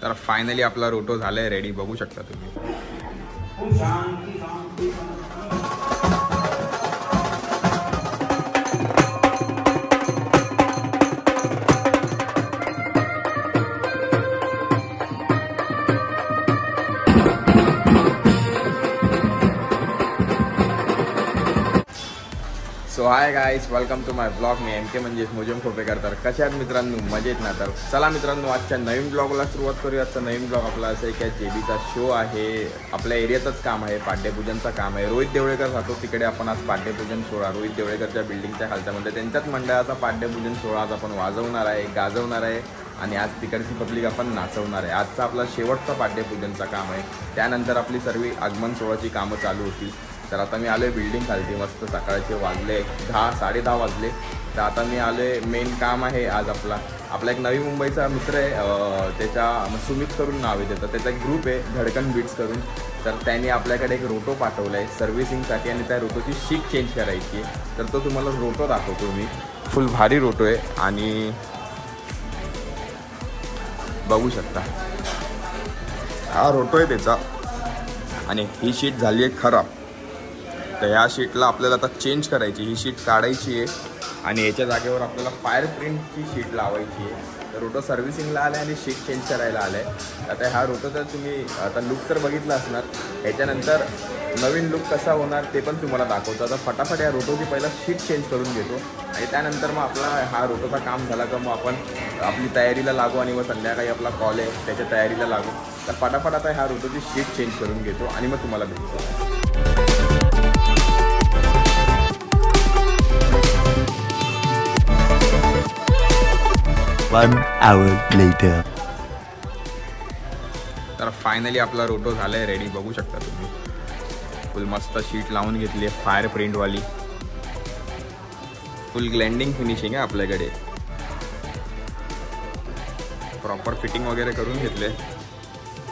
तर फायनली आपला रोटो झालाय रेडी, बघू शकता तुम्ही। So hi guys, welcome to my blog. मी एम के म्हणजेच मोजम खोपेकर। तर कशा आहात मित्रांनो? मजेत ना? तर चला मित्रांनो, आजच्या नवीन ब्लॉगला सुरुवात करूया। आजचा नवीन ब्लॉग आपला असं आहे की जेबीचा शो आहे, आपल्या एरियातच काम आहे, पाड्यपूजनचं काम आहे। रोहित देवळेकर राहतो तिकडे, आपण आज पाड्यपूजन सोहळा रोहित देवळेकरच्या बिल्डिंगच्या खालच्यामध्ये त्यांच्याच मंडळाचा पाड्यपूजन सोहळा आज आपण वाजवणार आहे, गाजवणार आहे आणि आज तिकडची पब्लिक आपण नाचवणार आहे। आजचा आपला शेवटचा पाड्यपूजनचा काम आहे, त्यानंतर आपली सर्व आगमन सोहळ्याची कामं चालू होतील। तर आता मी आलोय बिल्डिंग खालती, मस्त सकाळचे वाजले 10, 10:30 वाजले। तर आता मी आलोय, मेन काम आहे आज आपला एक नवी मुंबईचा मित्र आहे, त्याच्या सुमित करून नाव आहे त्याचा एक ग्रुप आहे धडकन बीट्स करून। तर त्यांनी आपल्याकडे एक रोटो पाठवला आहे सर्व्हिसिंगसाठी आणि त्या रोटोची शीट चेंज करायची आहे। तर तो तुम्हाला रोटो दाखवतो मी, फुल भारी रोटो आहे आणि बघू शकता हा रोटो आहे त्याचा। आणि ही शीट झाली आहे खराब, तर ह्या शीटला आपल्याला आता चेंज करायची, ही शीट काढायची आहे आणि याच्या जागेवर आपल्याला फायर प्रिंटची शीट लावायची आहे। तर रोटो सर्व्हिसिंगला आलं आहे आणि शीट चेंज करायला आलं आहे। आता ह्या रोटोचा तुम्ही आता लुक तर बघितला असणार, ह्याच्यानंतर नवीन लुक कसा होणार ते पण तुम्हाला दाखवतो। आता फटाफट या रोटोची पहिला शीट चेंज करून घेतो आणि त्यानंतर मग आपला हा रोटोचा काम झाला का मग आपण आपली तयारीला लागू आणि मग संध्याकाळी आपला कॉल आहे त्याच्या तयारीला लागू। तर फटाफट आता ह्या रोटोची शीट चेंज करून घेतो आणि मग तुम्हाला भेटतो। 1 hour later. तर फायनली आपला रोटो झालाय रेडी, बघू शकता तुम्ही। फुल मस्त शीट लावून घेतली आहे फायर प्रिंटवाली, फुल ग्लँडिंग फिनिशिंग आहे आपल्याकडे, प्रॉपर फिटिंग वगैरे करून घेतले।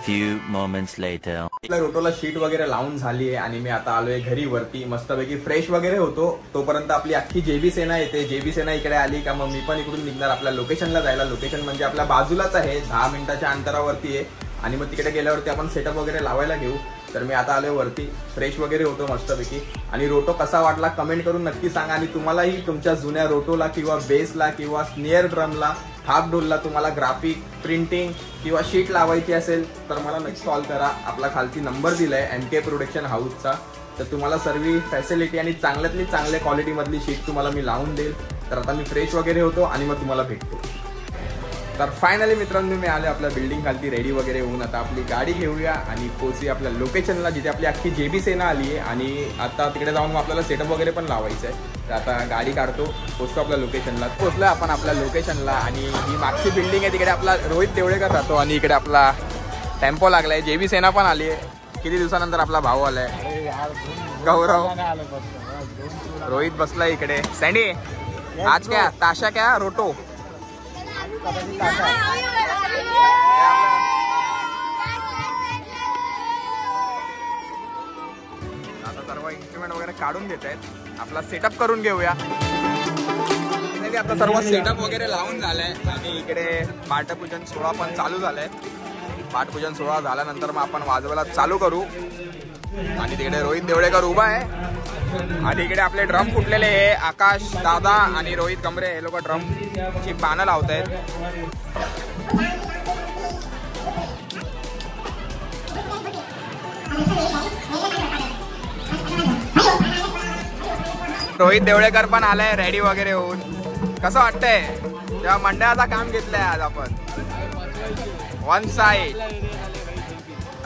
Few moments later. आपल्या रोटोला शीट वगैरे लावून झाली आहे आणि मी आता आलोय घरी वरती, मस्तपैकी फ्रेश वगैरे होतो। तोपर्यंत आपली अख्खी जेबी सेना येते। जेबी सेना इकडे आली का मग मी पण इकडून निघणार आपल्या लोकेशनला जायला। लोकेशन म्हणजे आपल्या बाजूलाच आहे, 10 मिनिटाच्या अंतरावरती आहे आणि मग तिकडे गेल्यावरती आपण सेटअप वगैरे लावायला घेऊ। तर मी आता आलोय वरती, फ्रेश वगैरे होतो मस्तपैकी। आणि रोटो कसा वाटला कमेंट करून नक्की सांगा आणि तुम्हालाही तुमच्या जुन्या रोटोला किंवा बेसला किंवा स्नेअर ड्रमला, थाप डोलला तुम्हाला ग्राफिक प्रिंटिंग किंवा शीट लावायची असेल तर मला नक्की कॉल करा। आपला खालती नंबर दिलाय MK प्रोडक्शन हाऊसचा, तर तुम्हाला सर्व फॅसिलिटी आणि चांगल्यातली चांगल्या क्वालिटीमधली शीट तुम्हाला मी लावून देईल। तर आता मी फ्रेश वगैरे होतो आणि मग तुम्हाला भेटतो। तर फायनली मित्रांनो मी आले आपल्या बिल्डिंग खालती रेडी वगैरे होऊन, आता आपली गाडी घेऊया आणि पोहोचूया आपल्या लोकेशनला जिथे आपली अख्खी जेबी सेना आली आहे। आणि आता तिकडे जाऊन आपल्याला सेटअप वगैरे पण लावायचं आहे। तर आता गाडी काढतो, पोहोचतो आपल्या लोकेशनला। पोहोचलोय आपण आपल्या लोकेशनला आणि ही मागची बिल्डिंग आहे, तिकडे आपला रोहित देवळेकर राहतो आणि इकडे आपला टेम्पो लागलाय, जेबी सेना पण आली आहे। किती दिवसानंतर आपला भाऊ आलाय गौरव, रोहित बसलाय इकडे। सँडी आज क्या ताशा क्या रोटो आता सर्व इन्स्ट्रुमेंट वगैरे काढून देत आहेत, आपला सेटअप करून घेऊया। आता सर्व सेटअप वगैरे लावून झालंय आणि इकडे पाठपूजन सोहळा पण चालू झालाय। पाठपूजन सोहळा झाल्यानंतर मग आपण वाजवायला चालू करू आणि तिकडे रोहित देवळेकर उभा आहे आणि इकडे आपले ड्रम फुटलेले आहे, आकाश दादा आणि रोहित कमरे हे लोक ड्रमची पानं लावत आहेत। रोहित देवळेकर पण आलाय रेडी वगैरे होऊन। कसं वाटतंय जेव्हा मंडळाचा काम घेतलंय आज आपण वन साइड।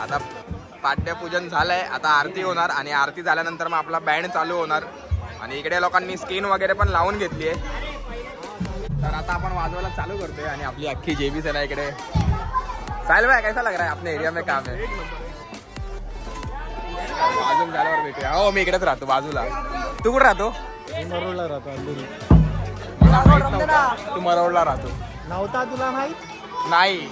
आता पाड्यपूजन झालंय, आता आरती होणार आणि आरती झाल्यानंतर मग आपला बँड चालू होणार आणि इकडे लोकांनी स्क्रीन वगैरे पण लावून घेतली आहे। तर आता आपण वाजवायला चालू करतोय आणि आपली अख्खी जेबी सेना इकडे। साहिल भाई कैसा लग रहा है अपने एरिया में काम है? वाजून झाल्यावर भेटूया। हो मी इकडेच राहतो बाजूला, तू कुठे राहतो? मरोडला राहतो। मला माहित नव्हतं तू मरोडला राहतो। नव्हता तुला माहित नाही?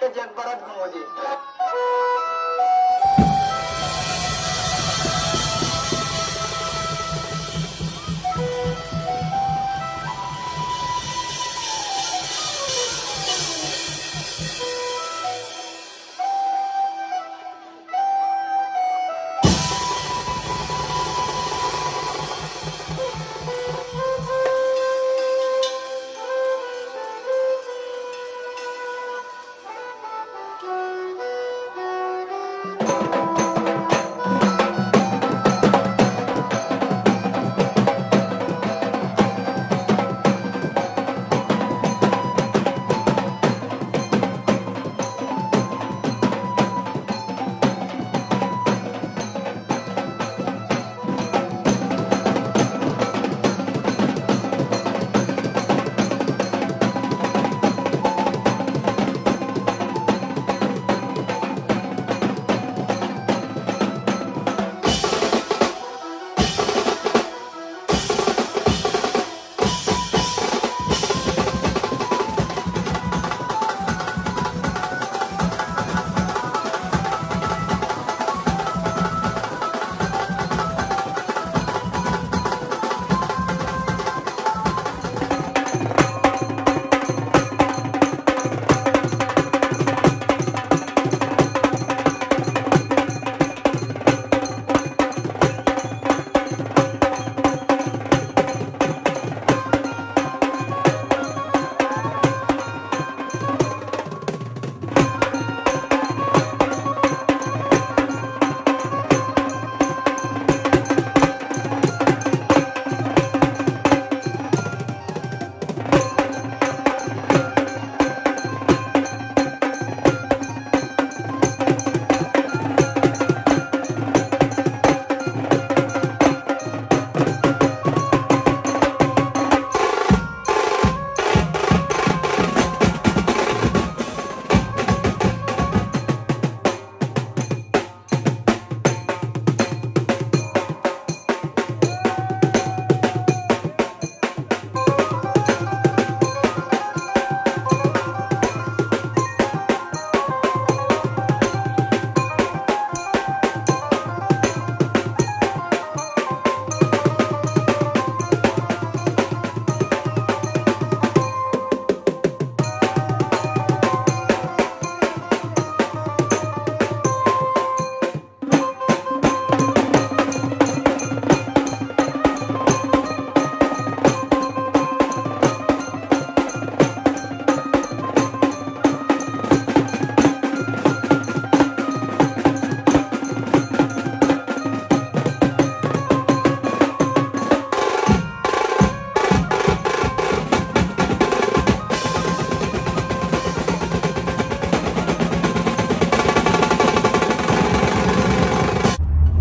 अख्ख्या जगभरात घुमू दे.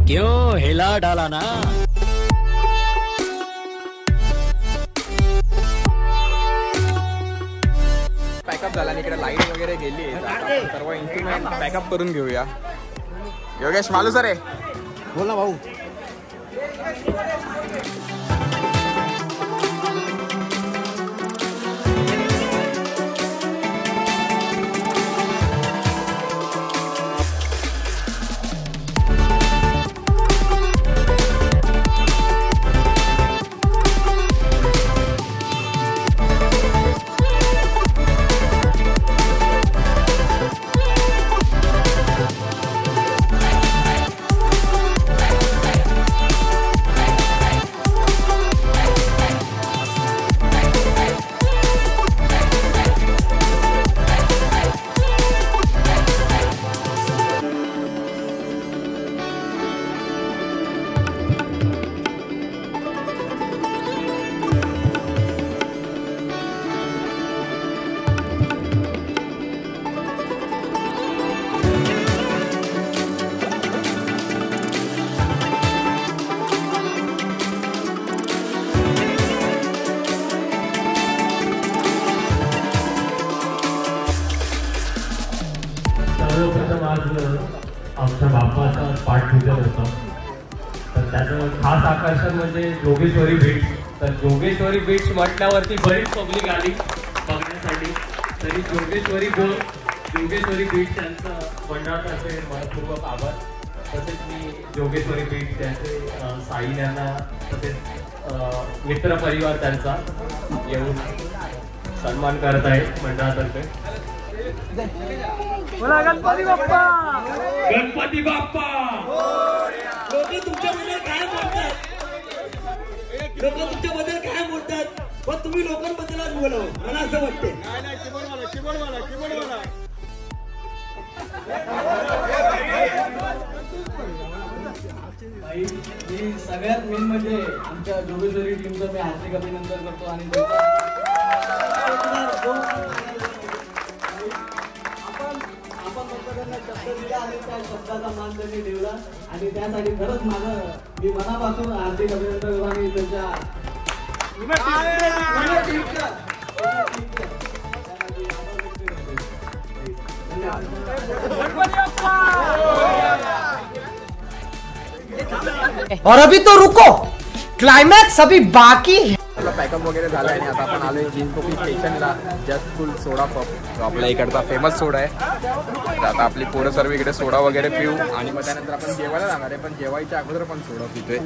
क्यों हिला डाला ना. पॅकअप झाला आणि इकडे लाईट वगैरे गेली आहे. सर्व इन्स्ट्रुमेंट पॅकअप करून घेऊया. योगेश मालू सर आहे. बोल ना भाऊ. सर्वप्रथम आज आमच्या बाप्पाचा पाठपूजन होतं. तर त्याचं खास आकर्षण म्हणजे जोगेश्वरी बीच. तर जोगेश्वरी बीच म्हटल्यावरती बरीच पब्लिक आली बघण्यासाठी. तरी जोगेश्वरी जोगेश्वरी बीट्स यांचं मंडळातर्फे मनपूर्वक आभार. तसेच मी जोगेश्वरी बीट्स यांचे साहिल यांना तसेच मित्र परिवार त्यांचा येऊन सन्मान करत आहे मंडळातर्फे. गणपती बाप्पा. गणपती बाप्पा. लोक तुमच्याबद्दल काय बोलतात? लोक तुमच्याबद्दल काय बोलतात? पण तुम्ही लोकांबद्दलच बोलावं, मला असं वाटतं. मी सगळ्यात मेन म्हणजे आमच्या जोगेश्वरी टीमचं मी हार्दिक अभिनंदन करतो. आणि आपण त्यांना शब्द दिला आणि त्या शब्दाचा मान त्यांनी ठेवला आणि त्यासाठी खरंच मी मनापासून हार्दिक अभिनंदन करतो. आणि त्यांच्या और अभी तो रुको, क्लाइमैक्स अभी बाकी है. पॅकअप वगैरे झालं आणि आता आपण आलोय चिंचपोकळी स्टेशनला. जस्ट फुल सोडा पॉप जो आपल्या इकडचा फेमस सोडा आहे. तर आता आपली पोरं सर्व इकडे सोडा वगैरे पिऊ आणि मग त्यानंतर आपण जेवायला जाणार आहे. पण जेवायच्या अगोदर पण सोडा पितोय.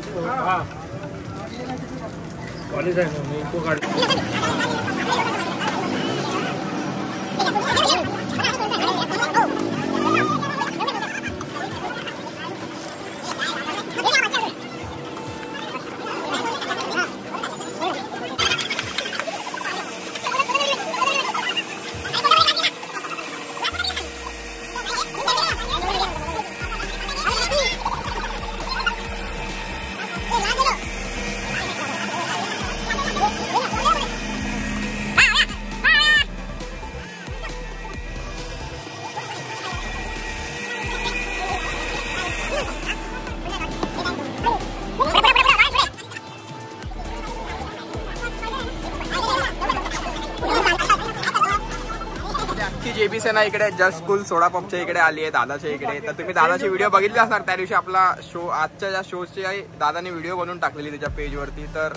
जेबी सेना इकडे जस्ट स्कूल सोडा पॉपच्या इकडे आली आहे दादाच्या इकडे. तर तुम्ही दादाचे व्हिडिओ बघितले असणार. त्या दिवशी आपला शो आजच्या ज्या शोची दादाने व्हिडिओ बनवून टाकलेली त्याच्या पेजवरती. तर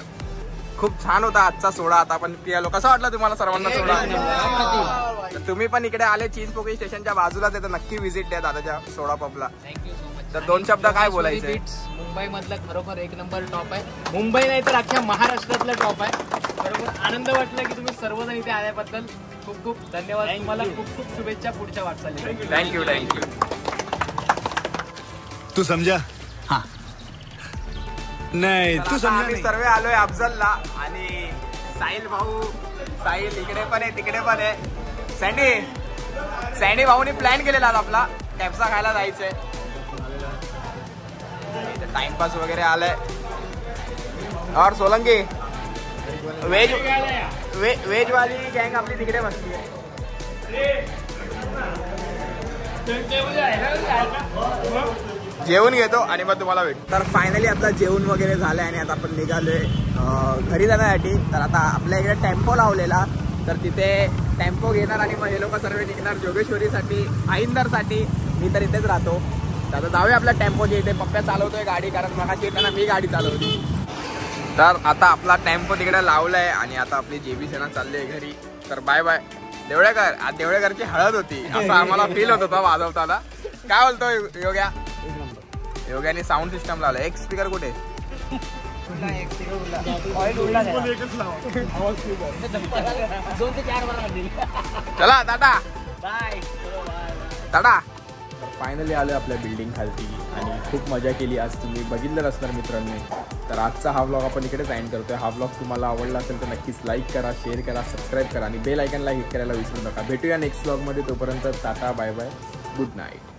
खूप छान होता आजचा सोडा. आता आपण पियालो. कसा वाटला तुम्हाला सर्वांना सोडा? तर तुम्ही पण इकडे आले चिंचपोकळी स्टेशनच्या बाजूलाच आहे तर नक्की व्हिजिट द्या दादाच्या सोडा पॉपला. Thank you so much. तर 2 शब्द काय बोलायचे? मुंबई मधलं खरोखर 1 नंबर टॉप आहे. मुंबई नाही तर अख्ख्या महाराष्ट्रातलं टॉप आहे. बरोबर आनंद वाटला की तुम्ही सर्वजण इथे आल्याबद्दल खूप खूप धन्यवाद. तुम्हाला खूप खूप शुभेच्छा पुढच्या वाटचाली. थँक्यू. तू समजा? हाँ. नाही तू समजा. आम्ही सर्व आलोय अफजलला आणि साहिल इकडे पण आहे तिकडे पण आहे. सँडी भाऊनी प्लॅन केलेला आपला टॅप्सा खायला जायचंय. टाइमपास वगैरे आलाय. और सोलंकी वेज वाली गँग आपली तिकडे बसली आहे. जेवण घेतो आणि मग तुम्हाला भेट. तर फायनली आपला जेवण वगैरे झालंय आणि आता आपण निघालोय घरी जाण्यासाठी. तर आता आपल्या इकडे टेम्पो लावलेला. तर तिथे टेम्पो घेणार आणि मग हे लोक सर्व निघणार जोगेश्वरीसाठी आईंदरसाठी. मी तर इथेच राहतो. तर आता जाऊया आपल्या टेम्पोच्या इथे. पप्प्या चालवतोय गाडी कारण मगाशी येताना मी गाडी चालवली. तर आता आपला टेम्पो तिकडे लावलाय आणि आता आपली जेबी सेना चालली आहे घरी. तर बाय बाय देवळेकर. आज देवळेकरची हळद होती असं आम्हाला फील होत होता वाजवताना. काय बोलतो योग्या? योग्याने साऊंड सिस्टम लावलं. एक स्पीकर कुठे? चला टाटा बाय टाटा. तर फायनली आलो आपल्या बिल्डिंग खालती आणि खूप मजा केली. आज तुम्ही बघितलं असणार मित्रांनी. तर आजचा हा व्लॉग आपण इकडेच एंड करतोय. हा व्लॉग तुम्हाला आवडला असेल तर नक्कीच लाईक करा, शेअर करा, सबस्क्राईब करा आणि बेल आयकनला हिट करायला विसरू नका. भेटूया नेक्स्ट व्लॉगमध्ये. तोपर्यंत tata bye bye good night.